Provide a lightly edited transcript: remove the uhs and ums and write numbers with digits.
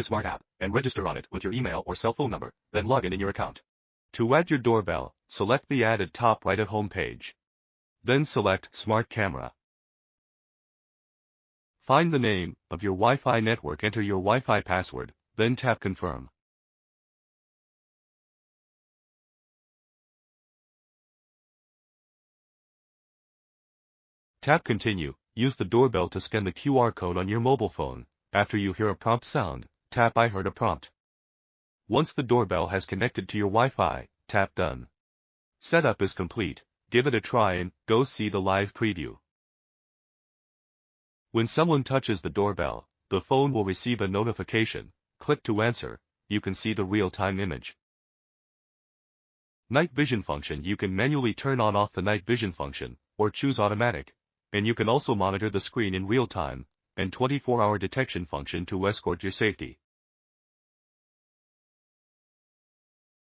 Tuya Smart app and register on it with your email or cell phone number, then log in your account. To add your doorbell, select the Add at top right of home page. Then select Smart Camera. Find the name of your Wi-Fi network, enter your Wi-Fi password, then tap Confirm. Tap Continue. Use the doorbell to scan the QR code on your mobile phone. After you hear a prompt sound, tap I heard a prompt. Once the doorbell has connected to your Wi-Fi, tap Done. Setup is complete. Give it a try and go see the live preview. When someone touches the doorbell, the phone will receive a notification. Click to answer. You can see the real-time image. Night vision function. You can manually turn on off the night vision function, or choose automatic. And you can also monitor the screen in real time, and 24-hour detection function to escort your safety.